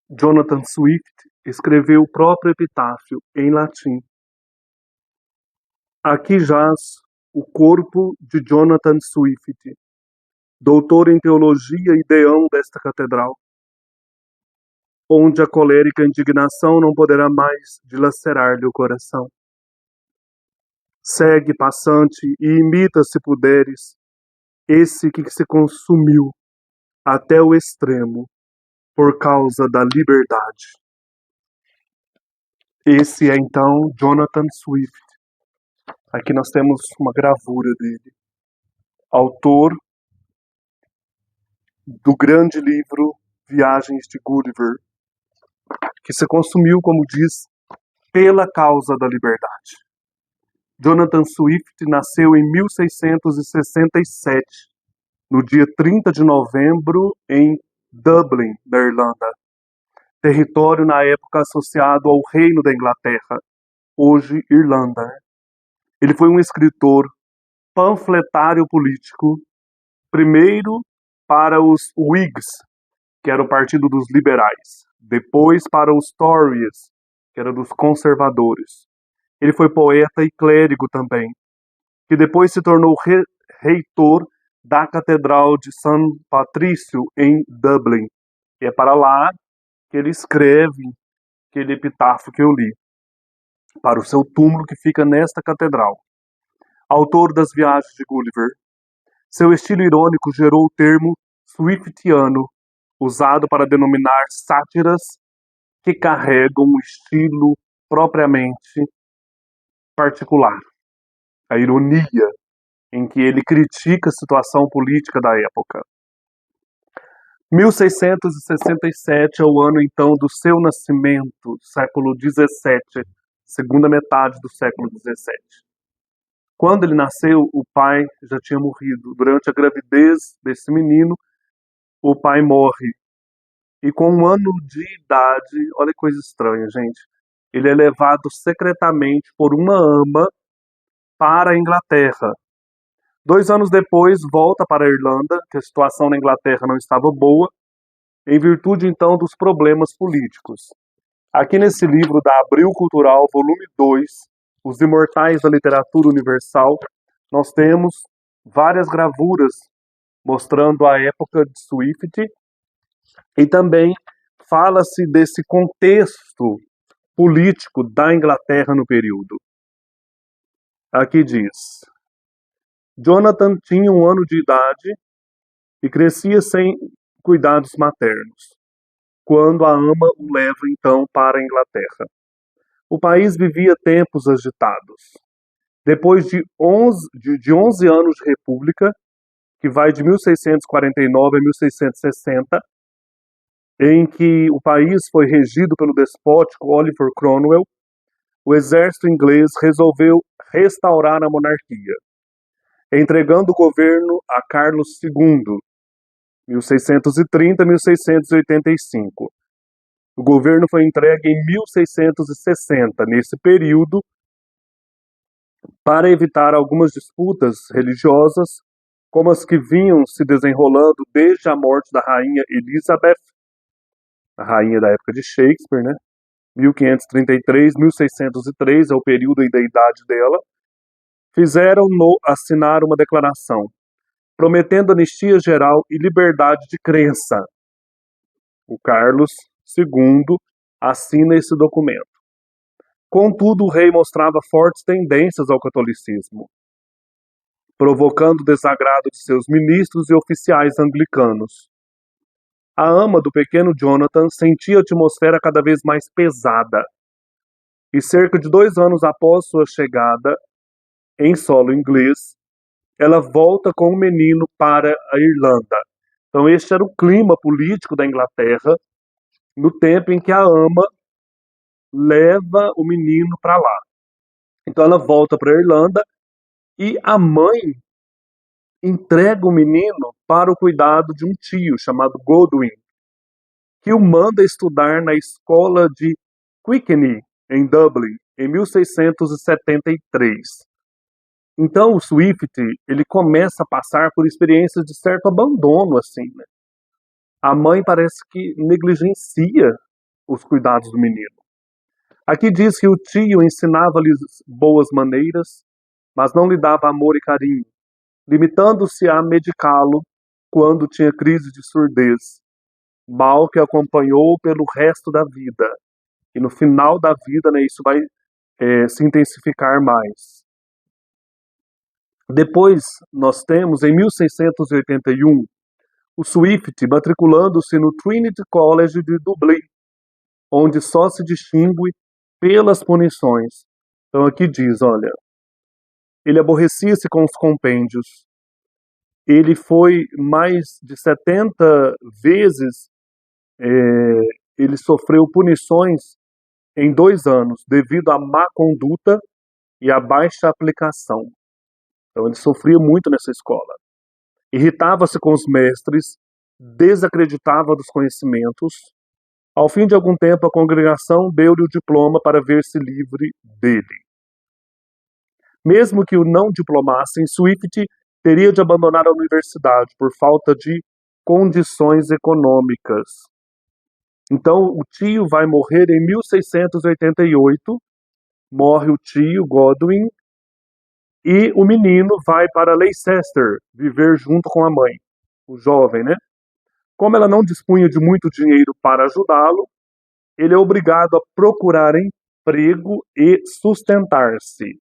Jonathan Swift escreveu o próprio epitáfio em latim. Aqui jaz o corpo de Jonathan Swift, doutor em teologia e deão desta catedral, onde a colérica indignação não poderá mais dilacerar-lhe o coração. Segue, passante, e imita, se puderes, esse que se consumiu até o extremo por causa da liberdade. Esse é então Jonathan Swift. Aqui nós temos uma gravura dele, autor do grande livro Viagens de Gulliver, que se consumiu, como diz, pela causa da liberdade. Jonathan Swift nasceu em 1667, no dia 30 de novembro, em Dublin, na Irlanda, território na época associado ao Reino da Inglaterra, hoje Irlanda. Ele foi um escritor panfletário político, primeiro para os Whigs, que era o partido dos liberais, depois para os Tories, que era dos conservadores. Ele foi poeta e clérigo também, que depois se tornou reitor da Catedral de São Patrício, em Dublin. E é para lá que ele escreve aquele epitáfio que eu li, para o seu túmulo que fica nesta catedral. Autor das Viagens de Gulliver, seu estilo irônico gerou o termo Swiftiano, usado para denominar sátiras que carregam um estilo propriamente particular. A ironia em que ele critica a situação política da época. 1667 é o ano, então, do seu nascimento, século XVII, segunda metade do século XVII. Quando ele nasceu, o pai já tinha morrido. Durante a gravidez desse menino, o pai morre. E com 1 ano de idade, olha que coisa estranha, gente, ele é levado secretamente por uma ama para a Inglaterra. 2 anos depois, volta para a Irlanda, que a situação na Inglaterra não estava boa, em virtude, então, dos problemas políticos. Aqui nesse livro da Abril Cultural, volume 2, Os Imortais da Literatura Universal, nós temos várias gravuras mostrando a época de Swift e também fala-se desse contexto político da Inglaterra no período. Aqui diz: Jonathan tinha 1 ano de idade e crescia sem cuidados maternos, quando a ama o leva então para a Inglaterra. O país vivia tempos agitados. Depois de 11 anos de república, que vai de 1649 a 1660, em que o país foi regido pelo despótico Oliver Cromwell, o exército inglês resolveu restaurar a monarquia, entregando o governo a Carlos II, 1630 a 1685. O governo foi entregue em 1660, nesse período, para evitar algumas disputas religiosas, como as que vinham se desenrolando desde a morte da rainha Elizabeth, a rainha da época de Shakespeare, né? 1533, 1603 é o período aí da idade dela, fizeram-no assinar uma declaração, prometendo anistia geral e liberdade de crença. O Carlos II assina esse documento. Contudo, o rei mostrava fortes tendências ao catolicismo, provocando desagrado de seus ministros e oficiais anglicanos. A ama do pequeno Jonathan sentia a atmosfera cada vez mais pesada, e cerca de 2 anos após sua chegada em solo inglês, ela volta com o menino para a Irlanda. Então este era o clima político da Inglaterra no tempo em que a ama leva o menino para lá. Então ela volta para a Irlanda e a mãe entrega o menino para o cuidado de um tio chamado Godwin, que o manda estudar na escola de Quickney, em Dublin, em 1673. Então o Swift, ele começa a passar por experiências de certo abandono, assim, né? A mãe parece que negligencia os cuidados do menino. Aqui diz que o tio ensinava-lhe boas maneiras, mas não lhe dava amor e carinho, limitando-se a medicá-lo quando tinha crise de surdez, mal que acompanhou pelo resto da vida. E no final da vida, né, isso vai se intensificar mais. Depois, nós temos, em 1681, o Swift matriculando-se no Trinity College de Dublin, onde só se distingue pelas punições. Então aqui diz, olha, ele aborrecia-se com os compêndios. Ele foi mais de 70 vezes, ele sofreu punições em 2 anos, devido à má conduta e à baixa aplicação. Então ele sofria muito nessa escola. Irritava-se com os mestres, desacreditava dos conhecimentos. Ao fim de algum tempo, a congregação deu-lhe o diploma para ver-se livre dele. Mesmo que o não diplomassem, Swift teria de abandonar a universidade por falta de condições econômicas. Então, o tio vai morrer em 1688, morre o tio Godwin, e o menino vai para Leicester, viver junto com a mãe, o jovem, né? Como ela não dispunha de muito dinheiro para ajudá-lo, ele é obrigado a procurar emprego e sustentar-se.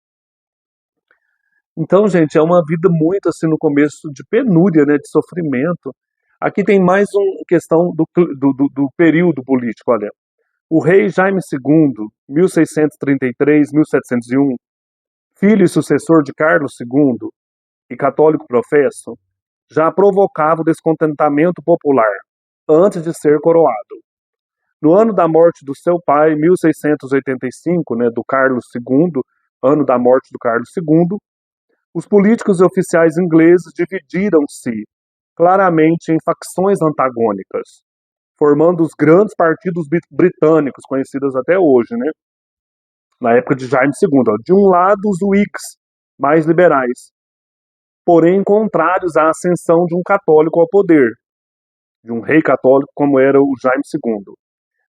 Então, gente, é uma vida muito assim no começo de penúria, né, de sofrimento. Aqui tem mais uma questão do período político, olha. O rei Jaime II, 1633-1701, filho e sucessor de Carlos II, e católico professo, já provocava o descontentamento popular antes de ser coroado. No ano da morte do seu pai, 1685, né, do Carlos II, ano da morte do Carlos II, os políticos e oficiais ingleses dividiram-se claramente em facções antagônicas, formando os grandes partidos britânicos, conhecidos até hoje, né? Na época de Jaime II. De um lado, os Whigs, mais liberais, porém contrários à ascensão de um católico ao poder, de um rei católico como era o Jaime II.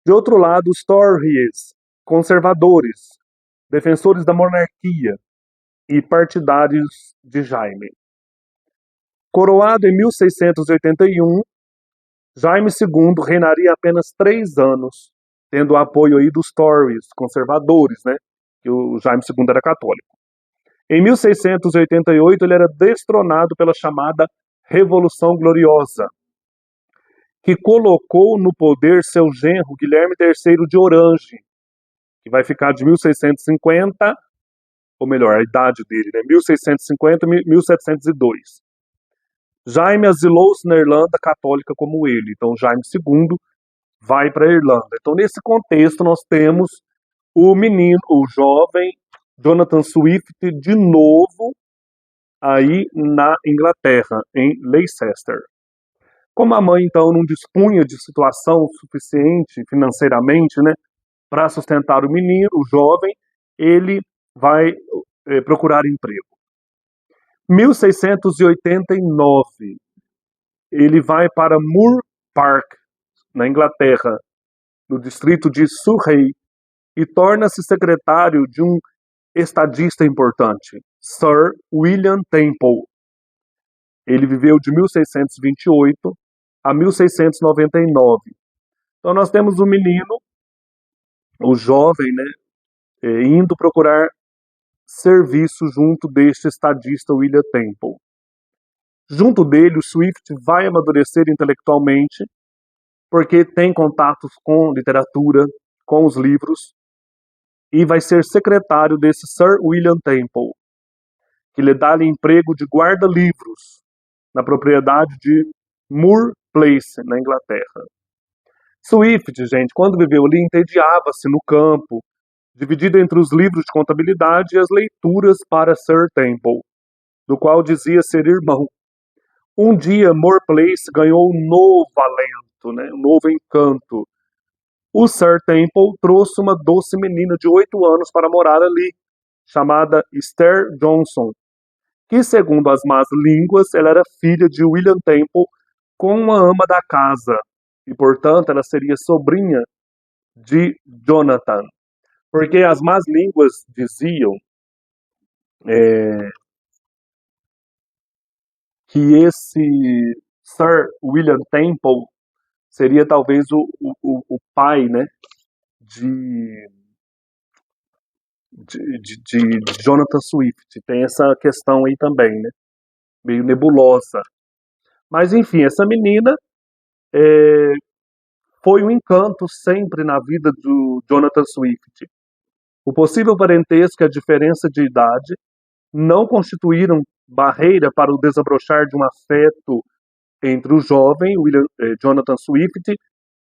De outro lado, os Tories, conservadores, defensores da monarquia e partidários de Jaime. Coroado em 1681, Jaime II reinaria apenas 3 anos, tendo o apoio aí dos Tories, conservadores, né? Que o Jaime II era católico. Em 1688, ele era destronado pela chamada Revolução Gloriosa, que colocou no poder seu genro Guilherme III de Orange, que vai ficar de 1650, ou melhor, a idade dele, né? 1650 a 1702. Jaime asilou-se na Irlanda católica como ele. Então, Jaime II vai para a Irlanda. Então, nesse contexto, nós temos o menino, o jovem Jonathan Swift, de novo, aí na Inglaterra, em Leicester. Como a mãe, então, não dispunha de situação suficiente financeiramente, né, para sustentar o menino, o jovem, ele vai procurar emprego. 1689, ele vai para Moor Park, na Inglaterra, no distrito de Surrey, e torna-se secretário de um estadista importante, Sir William Temple. Ele viveu de 1628 a 1699. Então nós temos o menino, o jovem, né, indo procurar serviço junto deste estadista William Temple. Junto dele, o Swift vai amadurecer intelectualmente, porque tem contatos com literatura, com os livros, e vai ser secretário desse Sir William Temple, que lhe dá-lhe emprego de guarda-livros na propriedade de Moor Place, na Inglaterra. Swift, gente, quando viveu ali, entediava-se no campo, dividido entre os livros de contabilidade e as leituras para Sir Temple, do qual dizia ser irmão. Um dia, Moor Place ganhou um novo alento, né, um novo encanto. O Sir Temple trouxe uma doce menina de 8 anos para morar ali, chamada Esther Johnson, que, segundo as más línguas, ela era filha de William Temple com uma ama da casa, e, portanto, ela seria sobrinha de Jonathan, porque as más línguas diziam que esse Sir William Temple seria talvez o pai, né, de, de Jonathan Swift. Tem essa questão aí também, né, meio nebulosa. Mas enfim, essa menina foi um encanto sempre na vida do Jonathan Swift. O possível parentesco e a diferença de idade não constituíram barreira para o desabrochar de um afeto entre o jovem Jonathan Swift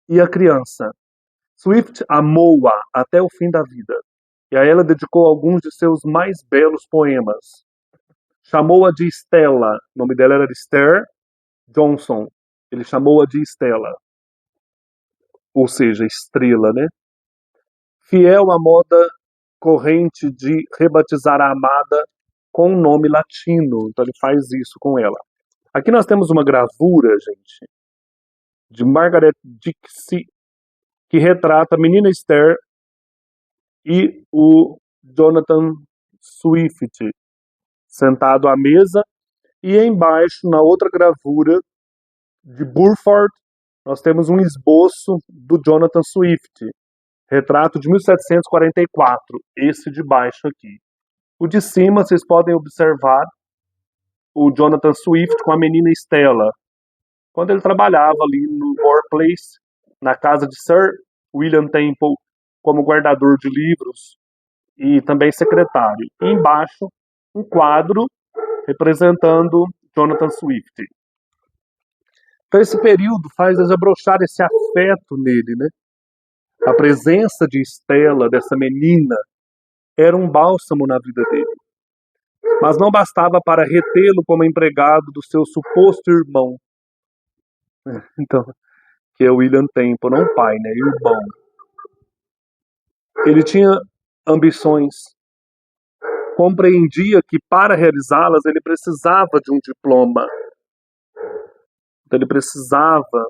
e a criança. Swift amou-a até o fim da vida, e a ela dedicou alguns de seus mais belos poemas. Chamou-a de Stella, o nome dela era Esther Johnson, ele chamou-a de Stella, ou seja, estrela, né? Fiel à moda corrente de rebatizar a amada com um nome latino, então ele faz isso com ela. Aqui nós temos uma gravura, gente, de Margaret Dixie, que retrata a menina Esther e o Jonathan Swift sentado à mesa, e embaixo, na outra gravura de Burford, nós temos um esboço do Jonathan Swift, retrato de 1744, esse de baixo aqui. O de cima, vocês podem observar o Jonathan Swift com a menina Stella, quando ele trabalhava ali no Moor Place, na casa de Sir William Temple, como guardador de livros e também secretário. E embaixo, um quadro representando Jonathan Swift. Então esse período faz desabrochar esse afeto nele, né? A presença de Stella, dessa menina, era um bálsamo na vida dele. Mas não bastava para retê-lo como empregado do seu suposto irmão. Então, que é William Temple, não pai, né? Irmão. Ele tinha ambições, compreendia que para realizá-las ele precisava de um diploma, então ele precisava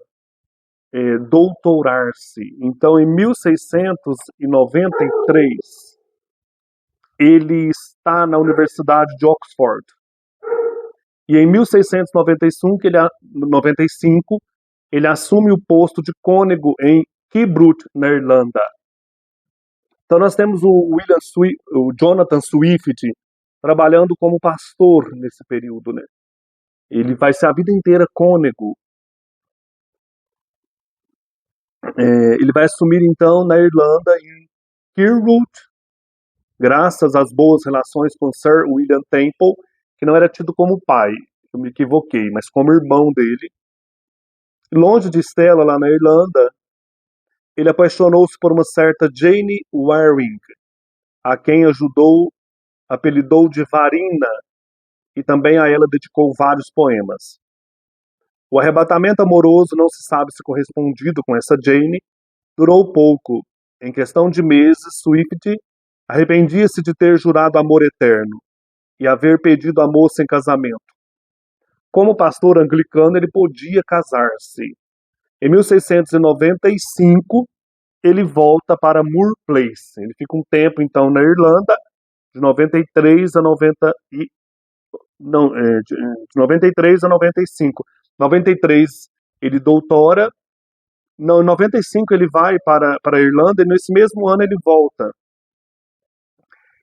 doutorar-se. Então, em 1693, ele está na Universidade de Oxford. E em 1695, ele assume o posto de cônego em Keybrut, na Irlanda. Então nós temos o Jonathan Swift trabalhando como pastor nesse período, né? Ele vai ser a vida inteira cônego. Ele vai assumir então na Irlanda, em Keybrut, graças às boas relações com Sir William Temple, que não era tido como pai, eu me equivoquei, mas como irmão dele. Longe de Stella, lá na Irlanda, ele apaixonou-se por uma certa Jane Waring, a quem apelidou de Varina, e também a ela dedicou vários poemas. O arrebatamento amoroso, não se sabe se correspondido com essa Jane, durou pouco. Em questão de meses, Swift arrependia-se de ter jurado amor eterno e haver pedido a moça em casamento. Como pastor anglicano, ele podia casar-se. Em 1695, ele volta para Moor Place. Ele fica um tempo, então, na Irlanda, de 93 a 90 não, de 93 a 95. 93 ele doutora. Não, em 95 ele vai para a Irlanda e nesse mesmo ano ele volta.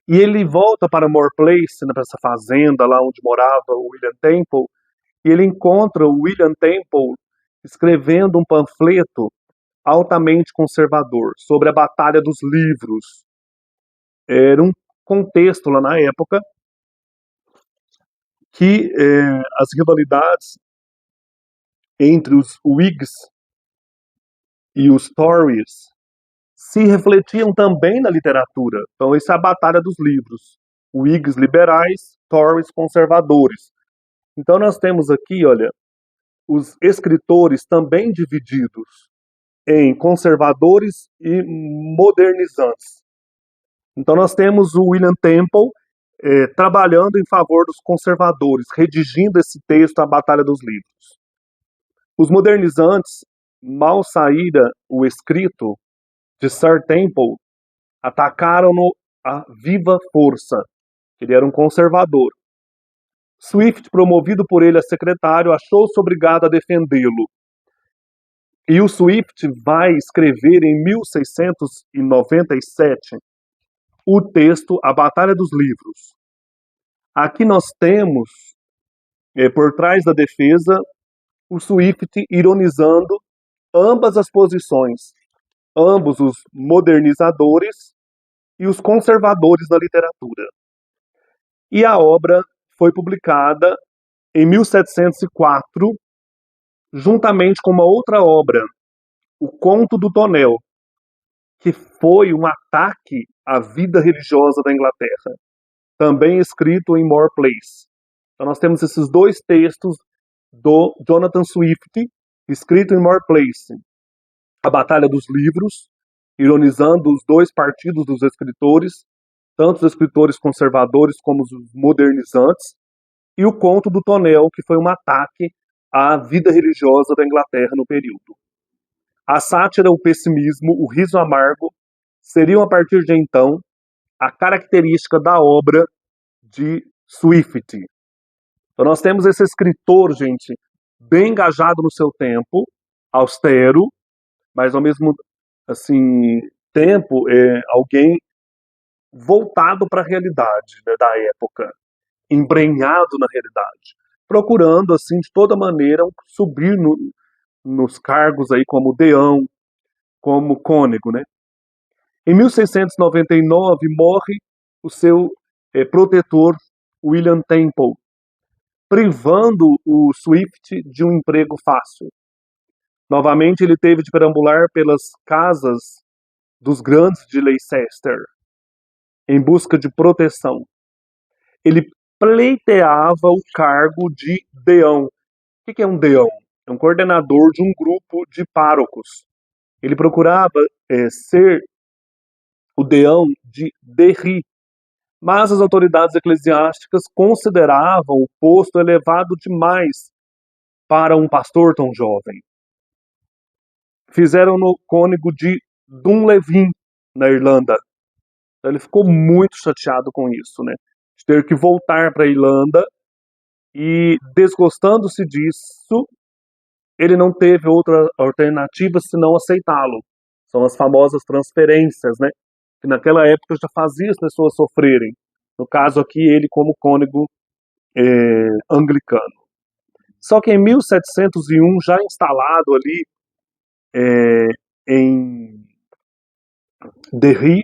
E ele volta para Moor Place, né, para essa fazenda lá onde morava o William Temple, e ele encontra o William Temple escrevendo um panfleto altamente conservador sobre a Batalha dos Livros. Era um contexto lá na época que as rivalidades entre os Whigs e os Tories se refletiam também na literatura. Então, isso é a Batalha dos Livros. Whigs liberais, Tories conservadores. Então, nós temos aqui, olha, os escritores também divididos em conservadores e modernizantes. Então, nós temos o William Temple trabalhando em favor dos conservadores, redigindo esse texto, A Batalha dos Livros. Os modernizantes, mal saíra o escrito, de Sir Temple atacaram-no à viva força. Ele era um conservador. Swift, promovido por ele a secretário, achou-se obrigado a defendê-lo. E o Swift vai escrever em 1697 o texto A Batalha dos Livros. Aqui nós temos, por trás da defesa, o Swift ironizando ambas as posições, ambos os modernizadores e os conservadores na literatura. E a obra foi publicada em 1704, juntamente com uma outra obra, O Conto do Tonel, que foi um ataque à vida religiosa da Inglaterra, também escrito em More Place. Então nós temos esses dois textos do Jonathan Swift, escrito em More Place, A Batalha dos Livros, ironizando os dois partidos dos escritores, tanto os escritores conservadores como os modernizantes, e O Conto do Tonel, que foi um ataque à vida religiosa da Inglaterra no período. A sátira, o pessimismo, o riso amargo seriam, a partir de então, a característica da obra de Swift. Então nós temos esse escritor, gente, bem engajado no seu tempo, austero, mas ao mesmo assim, tempo alguém voltado para a realidade, né, da época, embrenhado na realidade, procurando assim de toda maneira subir nos cargos aí como deão, como cônego, né? Em 1699 morre o seu protetor William Temple, privando o Swift de um emprego fácil. Novamente ele teve de perambular pelas casas dos grandes de Leicester em busca de proteção. Ele pleiteava o cargo de deão. O que é um deão? É um coordenador de um grupo de párocos. Ele procurava ser o deão de Derry, mas as autoridades eclesiásticas consideravam o posto elevado demais para um pastor tão jovem. Fizeram-no cônego de Dunlevin, na Irlanda. Então, ele ficou muito chateado com isso, né? De ter que voltar para a Irlanda e, desgostando-se disso, ele não teve outra alternativa senão aceitá-lo. São as famosas transferências, né? Que naquela época já fazia as pessoas sofrerem. No caso aqui, ele como cônego anglicano. Só que em 1701, já instalado ali em Derry,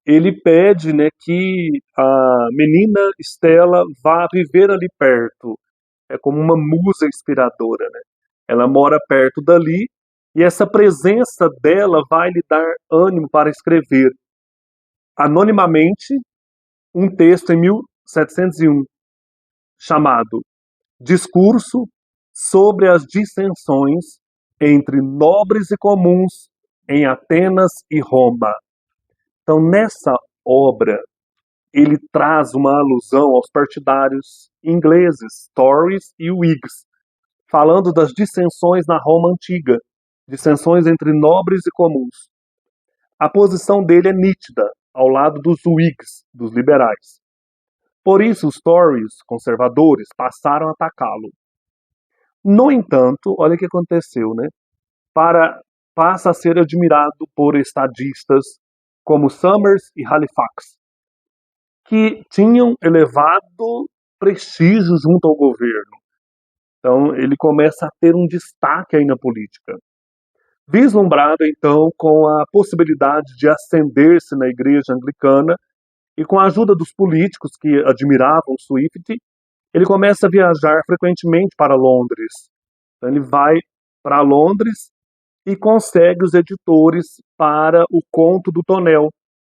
ele pede, né, que a menina Stella vá viver ali perto. É como uma musa inspiradora, né? Ela mora perto dali e essa presença dela vai lhe dar ânimo para escrever anonimamente um texto em 1701 chamado Discurso sobre as dissensões entre nobres e comuns em Atenas e Roma. Então, nessa obra, ele traz uma alusão aos partidários ingleses, Tories e Whigs, falando das dissensões na Roma antiga, dissensões entre nobres e comuns. A posição dele é nítida, ao lado dos Whigs, dos liberais. Por isso, os Tories, conservadores, passaram a atacá-lo. No entanto, olha o que aconteceu, né? Passa a ser admirado por estadistas como Somers e Halifax, que tinham elevado prestígio junto ao governo. Então, ele começa a ter um destaque aí na política. Vislumbrado, então, com a possibilidade de ascender-se na igreja anglicana e com a ajuda dos políticos que admiravam Swift, ele começa a viajar frequentemente para Londres. Então, ele vai para Londres e consegue os editores para O Conto do Tonel,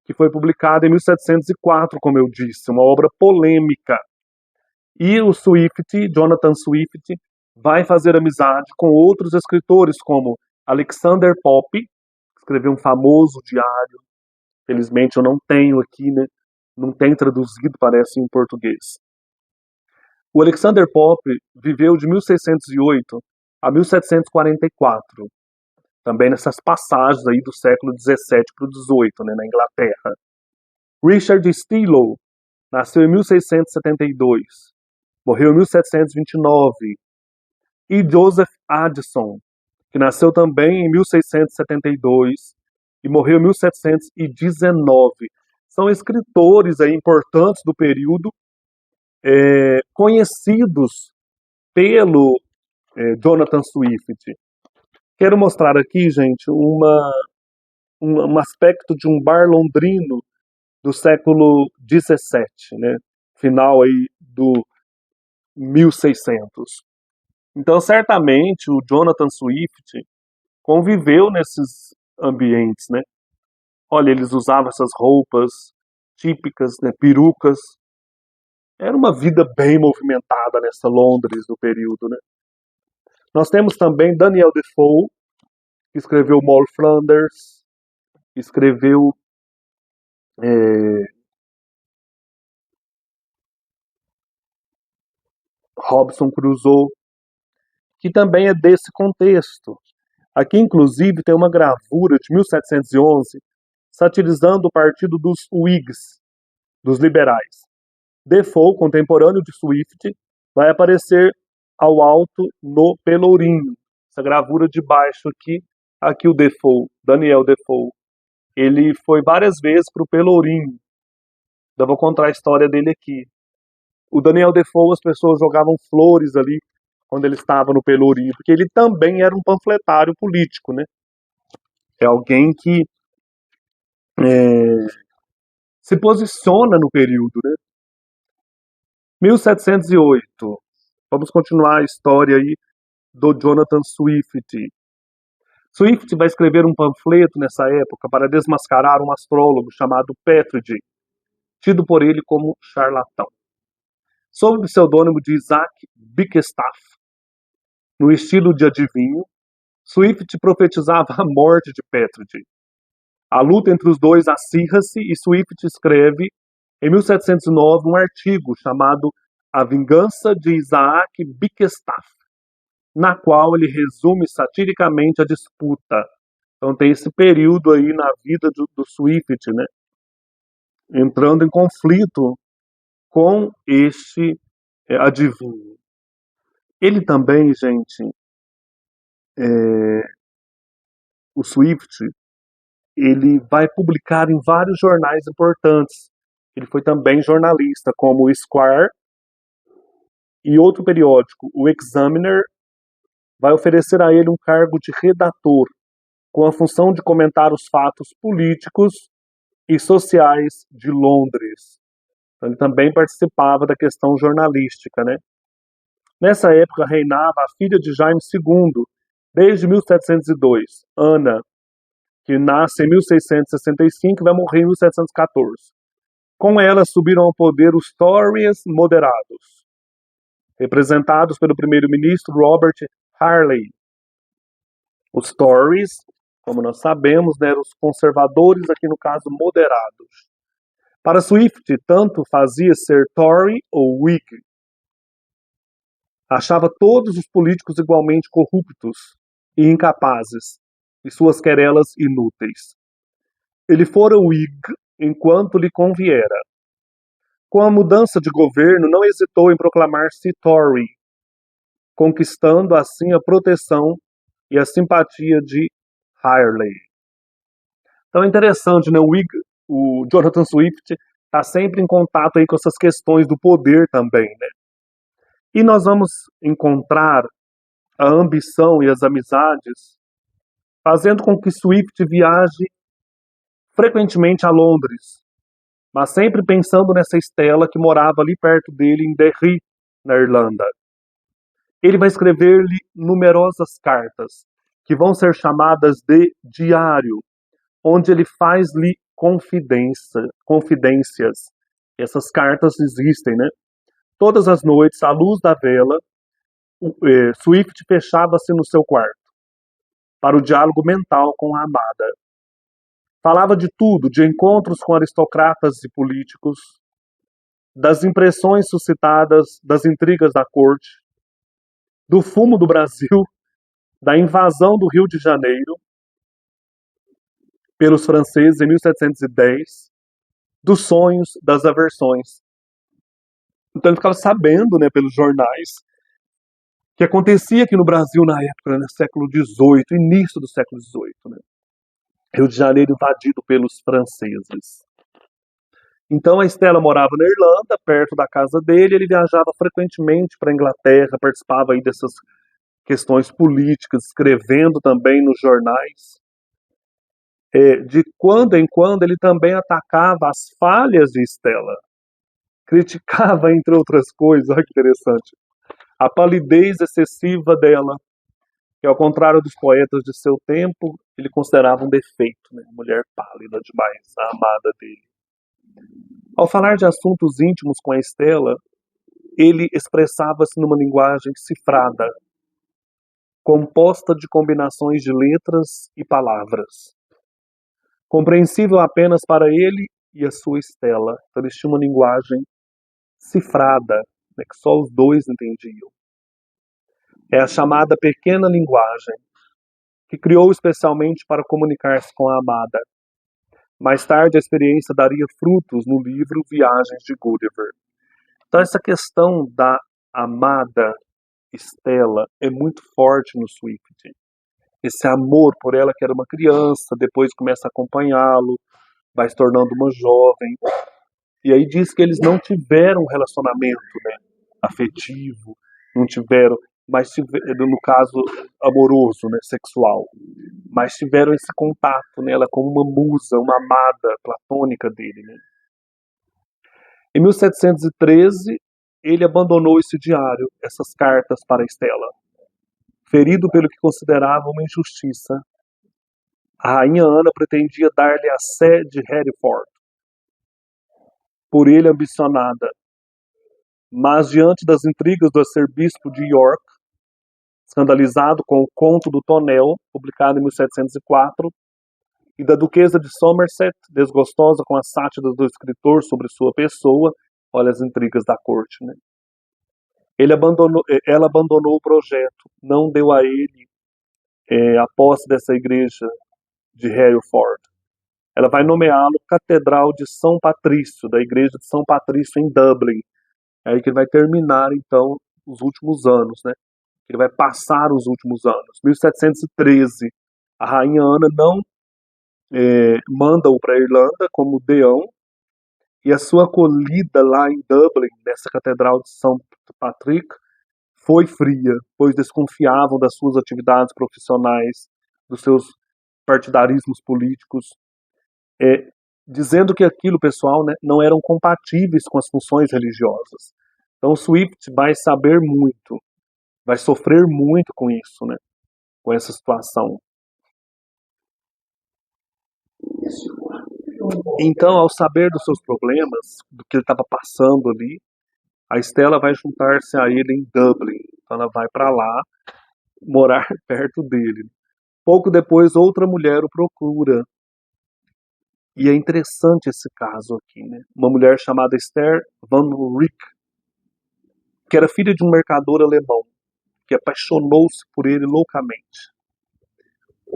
que foi publicado em 1704, como eu disse, uma obra polêmica. E o Swift, Jonathan Swift, vai fazer amizade com outros escritores, como Alexander Pope, que escreveu um famoso diário. Felizmente eu não tenho aqui, né? Não tem traduzido, parece, em português. O Alexander Pope viveu de 1608 a 1744. também nessas passagens aí do século XVII para o XVIII, né, na Inglaterra. Richard Steele nasceu em 1672, morreu em 1729. E Joseph Addison, que nasceu também em 1672 e morreu em 1719. São escritores aí importantes do período, conhecidos pelo Jonathan Swift. Quero mostrar aqui, gente, um aspecto de um bar londrino do século XVII, né? Final aí do 1600. Então, certamente, o Jonathan Swift conviveu nesses ambientes, né? Olha, eles usavam essas roupas típicas, né? Perucas. Era uma vida bem movimentada nessa Londres do período, né? Nós temos também Daniel Defoe, que escreveu Moll Flanders, escreveu Robinson Crusoe, que também é desse contexto. Aqui, inclusive, tem uma gravura de 1711 satirizando o partido dos Whigs, dos liberais. Defoe, contemporâneo de Swift, vai aparecer ao alto no Pelourinho. Essa gravura de baixo aqui o Defoe, Daniel Defoe. Ele foi várias vezes para o Pelourinho. Eu vou contar a história dele aqui. O Daniel Defoe, as pessoas jogavam flores ali quando ele estava no Pelourinho, porque ele também era um panfletário político, né? É alguém que se posiciona no período, né? 1708. Vamos continuar a história aí do Jonathan Swift. Swift vai escrever um panfleto nessa época para desmascarar um astrólogo chamado Petrarch, tido por ele como charlatão. Sob o pseudônimo de Isaac Bickerstaff, no estilo de adivinho, Swift profetizava a morte de Petrarch. A luta entre os dois acirra-se e Swift escreve, em 1709, um artigo chamado A Vingança de Isaac Bickerstaff, na qual ele resume satiricamente a disputa. Então tem esse período aí na vida do Swift, né? Entrando em conflito com este adivinho. Ele também, gente, o Swift, ele vai publicar em vários jornais importantes. Ele foi também jornalista, como o Squire e outro periódico, o Examiner, vai oferecer a ele um cargo de redator, com a função de comentar os fatos políticos e sociais de Londres. Então, ele também participava da questão jornalística, né? Nessa época reinava a filha de Jaime II, desde 1702, Ana, que nasce em 1665 e vai morrer em 1714. Com ela subiram ao poder os Tories moderados, representados pelo primeiro-ministro Robert Harley. Os Tories, como nós sabemos, né, eram os conservadores, aqui no caso moderados. Para Swift, tanto fazia ser Tory ou Whig. Achava todos os políticos igualmente corruptos e incapazes, e suas querelas inúteis. Ele fora Whig enquanto lhe conviera. Com a mudança de governo, não hesitou em proclamar-se Tory, conquistando assim a proteção e a simpatia de Harley. Então é interessante, né? O Jonathan Swift está sempre em contato aí com essas questões do poder também, né? E nós vamos encontrar a ambição e as amizades fazendo com que Swift viaje frequentemente a Londres, mas sempre pensando nessa Estela que morava ali perto dele em Derry, na Irlanda. Ele vai escrever-lhe numerosas cartas, que vão ser chamadas de diário, onde ele faz-lhe confidências. Essas cartas existem, né? Todas as noites, à luz da vela, Swift fechava-se no seu quarto, para o diálogo mental com a amada. Falava de tudo, de encontros com aristocratas e políticos, das impressões suscitadas das intrigas da corte, do fumo do Brasil, da invasão do Rio de Janeiro, pelos franceses em 1710 dos sonhos, das aversões. Então ele ficava sabendo, né, pelos jornais, que acontecia aqui no Brasil na época, no século XVIII, início do século XVIII, né? Rio de Janeiro invadido pelos franceses. Então a Estela morava na Irlanda, perto da casa dele, ele viajava frequentemente para a Inglaterra, participava aí dessas questões políticas, escrevendo também nos jornais. De quando em quando ele também atacava as falhas de Estela, criticava, entre outras coisas, olha que interessante, a palidez excessiva dela, que ao contrário dos poetas de seu tempo, ele considerava um defeito, né? Mulher pálida demais, a amada dele. Ao falar de assuntos íntimos com a Estela, ele expressava-se numa linguagem cifrada, composta de combinações de letras e palavras, compreensível apenas para ele e a sua Estela. Então eles tinham uma linguagem cifrada, né, que só os dois entendiam. É a chamada pequena linguagem, que criou especialmente para comunicar-se com a amada. Mais tarde, a experiência daria frutos no livro Viagens de Gulliver. Então, essa questão da amada Estela é muito forte no Swift. Esse amor por ela, que era uma criança, depois começa a acompanhá-lo, vai se tornando uma jovem. E aí diz que eles não tiveram um relacionamento, né, afetivo, não tiveram, mas no caso amoroso, né, sexual, mas tiveram esse contato nela como uma musa, uma amada platônica dele, né? Em 1713, ele abandonou esse diário, essas cartas para Estela, ferido pelo que considerava uma injustiça. A rainha Ana pretendia dar-lhe a sé de Hereford, por ele ambicionada, mas diante das intrigas do arcebispo de York, escandalizado com o Conto do Tonel, publicado em 1704, e da duquesa de Somerset, desgostosa com as sátiras do escritor sobre sua pessoa, olha as intrigas da corte, né? Ela abandonou o projeto, não deu a ele a posse dessa igreja de Hereford. Ela vai nomeá-lo Catedral de São Patrício, da igreja de São Patrício em Dublin. É aí que ele vai terminar, então, os últimos anos, né? Ele vai passar os últimos anos. 1713, a rainha Ana não manda-o para a Irlanda como deão, e a sua acolhida lá em Dublin, nessa catedral de São Patrick, foi fria, pois desconfiavam das suas atividades profissionais, dos seus partidarismos políticos, dizendo que aquilo, pessoal, né, não eram compatíveis com as funções religiosas. Então o Swift vai saber muito, vai sofrer muito com isso, né, com essa situação. Então, ao saber dos seus problemas, do que ele estava passando ali, a Estela vai juntar-se a ele em Dublin. Então ela vai para lá, morar perto dele. Pouco depois, outra mulher o procura. E é interessante esse caso aqui, né? Uma mulher chamada Esther Van Ryck, que era filha de um mercador alemão, que apaixonou-se por ele loucamente.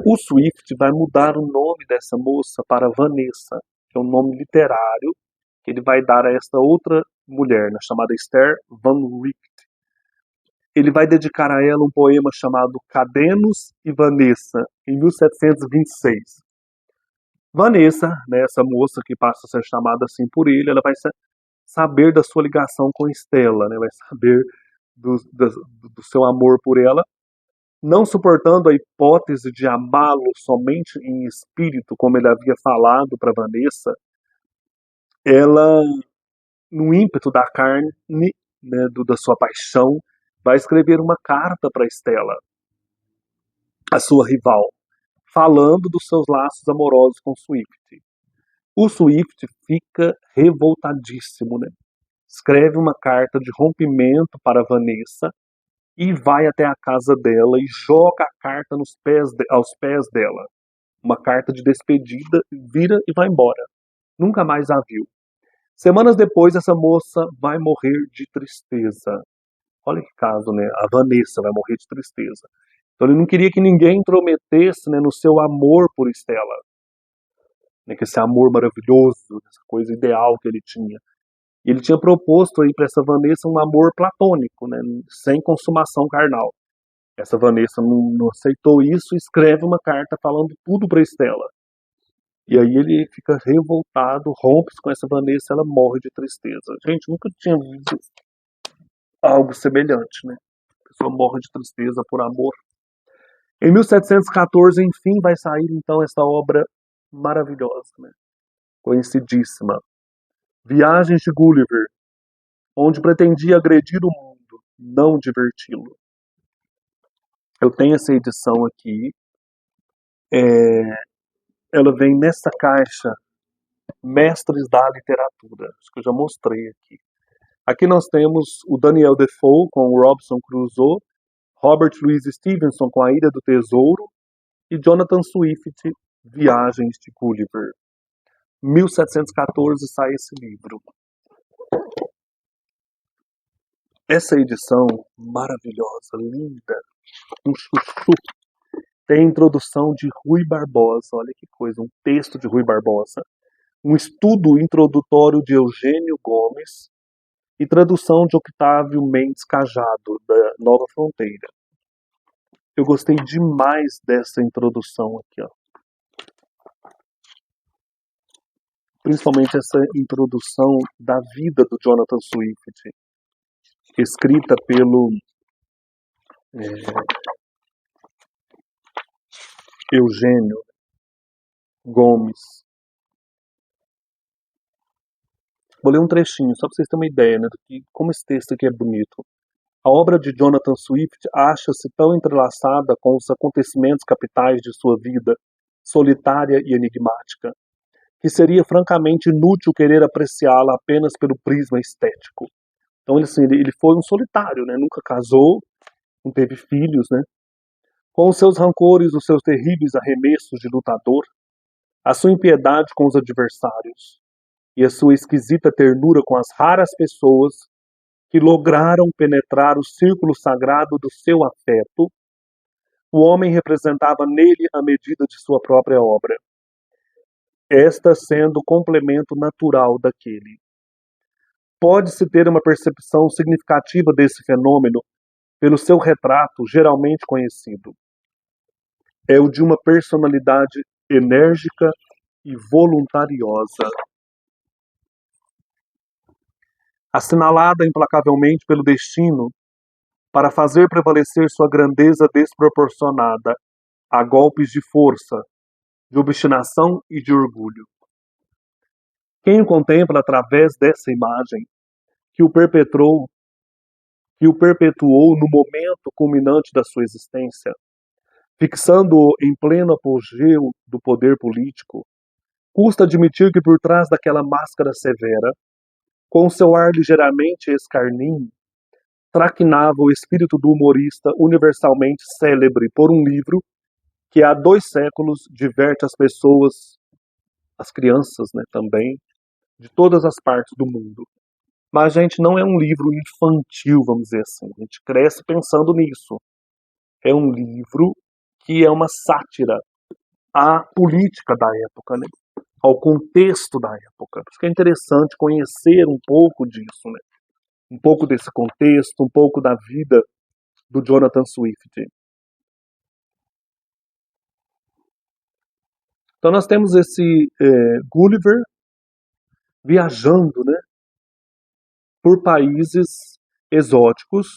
O Swift vai mudar o nome dessa moça para Vanessa, que é um nome literário que ele vai dar a esta outra mulher, né, chamada Esther Van Ryck. Ele vai dedicar a ela um poema chamado Cadenus e Vanessa, em 1726. Vanessa, né, essa moça que passa a ser chamada assim por ele, ela vai saber da sua ligação com Estela, né, vai saber do seu amor por ela, não suportando a hipótese de amá-lo somente em espírito, como ele havia falado para Vanessa, ela, no ímpeto da carne, né, da sua paixão, vai escrever uma carta para Estela, a sua rival, falando dos seus laços amorosos com Swift. O Swift fica revoltadíssimo, né? Escreve uma carta de rompimento para Vanessa e vai até a casa dela e joga a carta aos pés dela. Uma carta de despedida, vira e vai embora. Nunca mais a viu. Semanas depois, essa moça vai morrer de tristeza. Olha que caso, né? A Vanessa vai morrer de tristeza. Então ele não queria que ninguém intrometesse, né, no seu amor por Estela. né, com esse amor maravilhoso, essa coisa ideal que ele tinha. E ele tinha proposto aí para essa Vanessa um amor platônico, né, sem consumação carnal. Essa Vanessa não aceitou isso e escreve uma carta falando tudo para Estela. E aí ele fica revoltado, rompe com essa Vanessa, ela morre de tristeza. Gente, nunca tinha visto algo semelhante, né? A pessoa morre de tristeza por amor. Em 1714, enfim, vai sair então essa obra maravilhosa, né? Conhecidíssima. Viagens de Gulliver, onde pretendia agredir o mundo, não diverti-lo. Eu tenho essa edição aqui. Ela vem nessa caixa, Mestres da Literatura. Acho que eu já mostrei aqui. Aqui nós temos o Daniel Defoe com o Robinson Crusoe, Robert Louis Stevenson com A Ilha do Tesouro e Jonathan Swift, Viagens de Gulliver. 1714 sai esse livro. Essa edição maravilhosa, linda, um chuchu, tem a introdução de Rui Barbosa, olha que coisa, um texto de Rui Barbosa, um estudo introdutório de Eugênio Gomes e tradução de Octávio Mendes Cajado, da Nova Fronteira. Eu gostei demais dessa introdução aqui, ó. Principalmente essa introdução da vida do Jonathan Swift, escrita pelo Eugênio Gomes. Vou ler um trechinho, só para vocês terem uma ideia, né, como esse texto aqui é bonito. A obra de Jonathan Swift acha-se tão entrelaçada com os acontecimentos capitais de sua vida, solitária e enigmática, que seria francamente inútil querer apreciá-la apenas pelo prisma estético. Então, ele foi um solitário, né? Nunca casou, não teve filhos, né? Com os seus rancores, os seus terríveis arremessos de lutador, a sua impiedade com os adversários e a sua esquisita ternura com as raras pessoas que lograram penetrar o círculo sagrado do seu afeto, o homem representava nele a medida de sua própria obra, esta sendo o complemento natural daquele. Pode-se ter uma percepção significativa desse fenômeno pelo seu retrato geralmente conhecido. É o de uma personalidade enérgica e voluntariosa, assinalada implacavelmente pelo destino para fazer prevalecer sua grandeza desproporcionada a golpes de força, de obstinação e de orgulho. Quem o contempla através dessa imagem, que o perpetuou no momento culminante da sua existência, fixando-o em pleno apogeu do poder político, custa admitir que por trás daquela máscara severa, com seu ar ligeiramente escarninho, traquinava o espírito do humorista universalmente célebre por um livro que há 2 séculos diverte as pessoas, as crianças, né, também, de todas as partes do mundo. Mas, gente, não é um livro infantil, vamos dizer assim. A gente cresce pensando nisso. É um livro que é uma sátira à política da época, né? Ao contexto da época. Por isso que é interessante conhecer um pouco disso, né? Um pouco desse contexto, um pouco da vida do Jonathan Swift. Então nós temos esse Gulliver viajando, né, por países exóticos,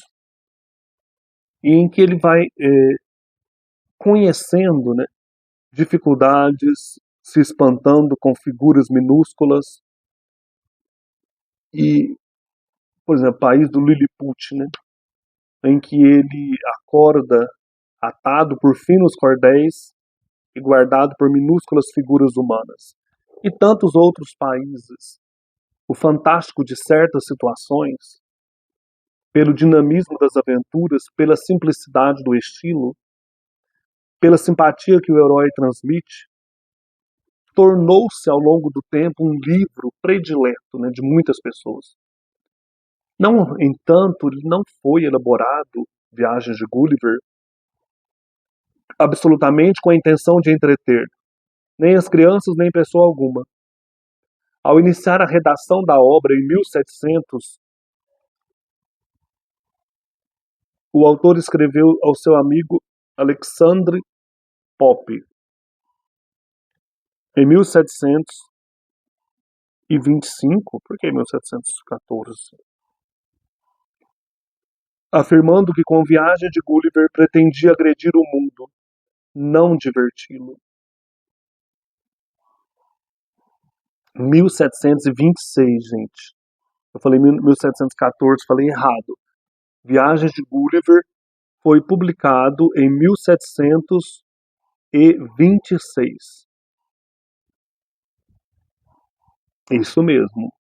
em que ele vai conhecendo, né, dificuldades, se espantando com figuras minúsculas. E, por exemplo, o país do Lilliput, né, em que ele acorda atado por finos cordéis e guardado por minúsculas figuras humanas. E tantos outros países. O fantástico de certas situações, pelo dinamismo das aventuras, pela simplicidade do estilo, pela simpatia que o herói transmite, tornou-se ao longo do tempo um livro predileto, né, de muitas pessoas. Não, entanto, ele não foi elaborado, Viagens de Gulliver, absolutamente com a intenção de entreter. nem as crianças, nem pessoa alguma. Ao iniciar a redação da obra em 1700, o autor escreveu ao seu amigo Alexandre Pope, em 1725, por que 1714? Afirmando que com a viagem de Gulliver pretendia agredir o mundo, não diverti-lo. 1726, gente. Eu falei 1714, falei errado. Viagem de Gulliver foi publicado em 1726. Isso mesmo.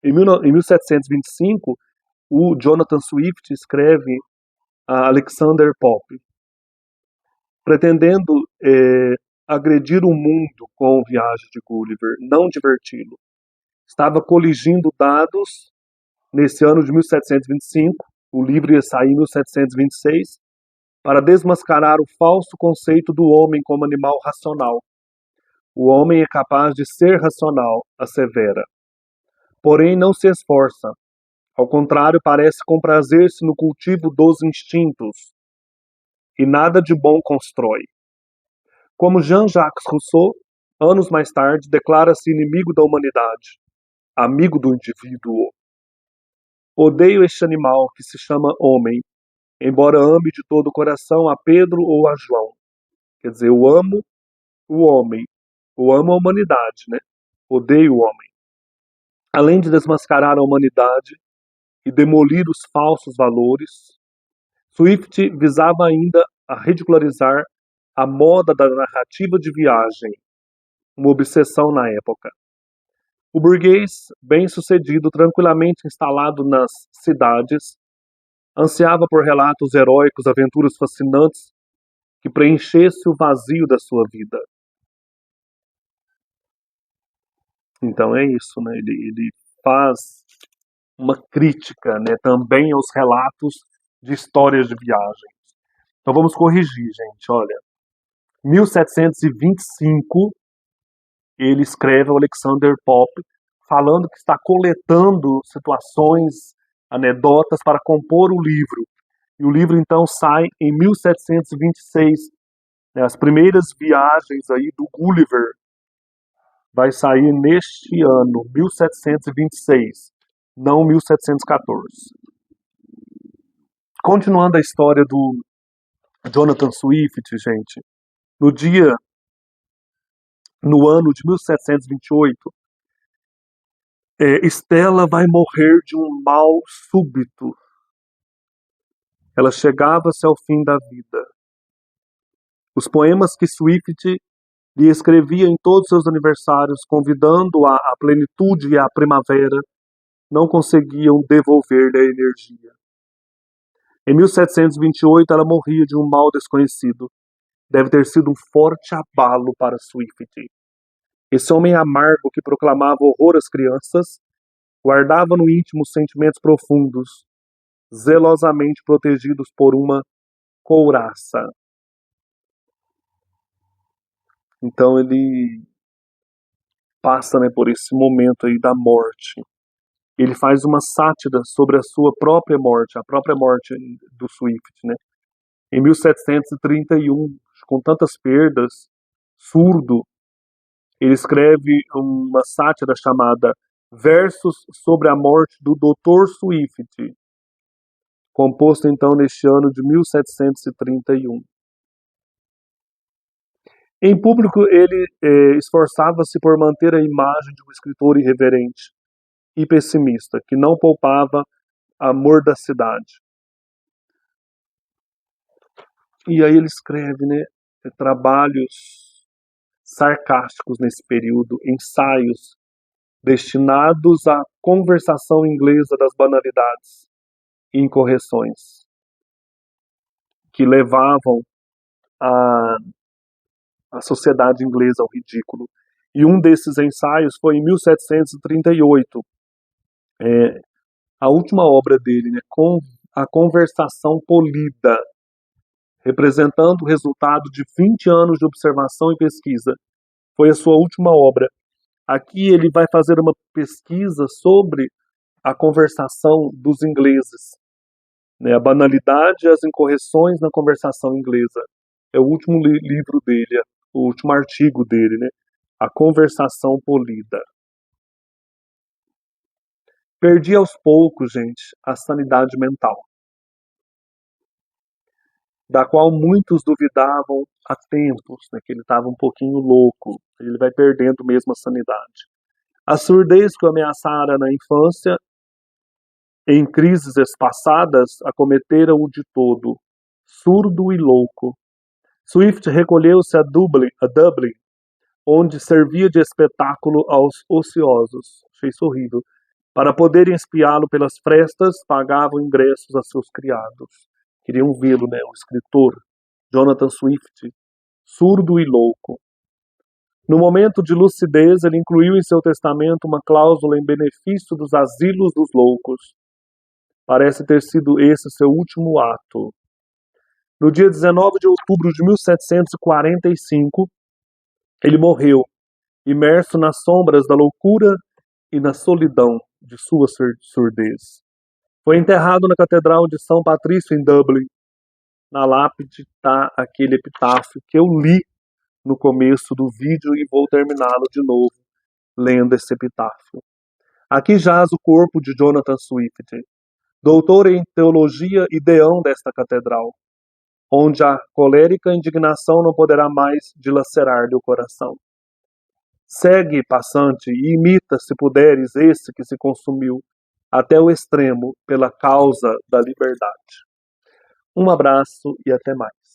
Em 1725, o Jonathan Swift escreve a Alexander Pope, pretendendo agredir o mundo com Viagem de Gulliver, não diverti-lo. Estava coligindo dados nesse ano de 1725, o livro ia sair em 1726, para desmascarar o falso conceito do homem como animal racional. O homem é capaz de ser racional, assevera. Porém, não se esforça. Ao contrário, parece comprazer-se no cultivo dos instintos. E nada de bom constrói. Como Jean-Jacques Rousseau, anos mais tarde, declara-se inimigo da humanidade, amigo do indivíduo. Odeio este animal que se chama homem, embora ame de todo o coração a Pedro ou a João. Quer dizer, eu amo o homem, eu amo a humanidade, né? Odeio o homem. Além de desmascarar a humanidade e demolir os falsos valores, Swift visava ainda a ridicularizar a moda da narrativa de viagem, uma obsessão na época. O burguês, bem-sucedido, tranquilamente instalado nas cidades, ansiava por relatos heróicos, aventuras fascinantes que preenchesse o vazio da sua vida. Então é isso, né? Ele faz uma crítica, né, também aos relatos de histórias de viagem. Então vamos corrigir, gente. Olha, 1725 ele escreve ao Alexander Pope falando que está coletando situações, anedotas para compor o livro. E o livro então sai em 1726. Né, as primeiras viagens aí do Gulliver vai sair neste ano, 1726, não 1714. Continuando a história do Jonathan Swift, gente, no ano de 1728, Stella vai morrer de um mal súbito. Ela chegava-se ao fim da vida. Os poemas que Swift lhe escrevia em todos seus aniversários, convidando-a à plenitude e à primavera, não conseguiam devolver-lhe a energia. Em 1728, ela morria de um mal desconhecido. Deve ter sido um forte abalo para Swift. Esse homem amargo que proclamava horror às crianças, guardava no íntimo sentimentos profundos, zelosamente protegidos por uma couraça. Então ele passa, né, por esse momento aí da morte. Ele faz uma sátira sobre a sua própria morte, a própria morte do Swift, né? Em 1731, com tantas perdas, surdo, ele escreve uma sátira chamada Versos sobre a morte do Dr. Swift, composto então neste ano de 1731. Em público, ele esforçava-se por manter a imagem de um escritor irreverente e pessimista, que não poupava a mordacidade. E aí ele escreve, né, trabalhos sarcásticos nesse período, ensaios destinados à conversação inglesa das banalidades e incorreções, que levavam a sociedade inglesa ao ridículo. E um desses ensaios foi em 1738, a última obra dele, né, com a Conversação Polida, representando o resultado de 20 anos de observação e pesquisa, Foi a sua última obra. Aqui ele vai fazer uma pesquisa sobre a conversação dos ingleses, né? A banalidade e as incorreções na conversação inglesa. É o último livro dele, o último artigo dele, né? A conversação polida. Perdi aos poucos, gente, a sanidade mental, da qual muitos duvidavam há tempos, né, que ele estava um pouquinho louco. Ele vai perdendo mesmo a sanidade. A surdez que o ameaçara na infância, em crises passadas, acometera-o de todo, surdo e louco. Swift recolheu-se a Dublin, onde servia de espetáculo aos ociosos. Achei isso horrível. Para poderem espiá-lo pelas frestas, pagavam ingressos a seus criados. Queriam vê-lo, né? O escritor Jonathan Swift, surdo e louco. No momento de lucidez, ele incluiu em seu testamento uma cláusula em benefício dos asilos dos loucos. Parece ter sido esse seu último ato. No dia 19 de outubro de 1745, ele morreu, imerso nas sombras da loucura e na solidão de sua surdez. Foi enterrado na Catedral de São Patrício, em Dublin. Na lápide está aquele epitáfio que eu li no começo do vídeo e vou terminá-lo de novo, lendo esse epitáfio. Aqui jaz o corpo de Jonathan Swift, doutor em teologia e deão desta catedral, onde a colérica indignação não poderá mais dilacerar-lhe o coração. Segue, passante, e imita, se puderes, esse que se consumiu até o extremo pela causa da liberdade. Um abraço e até mais.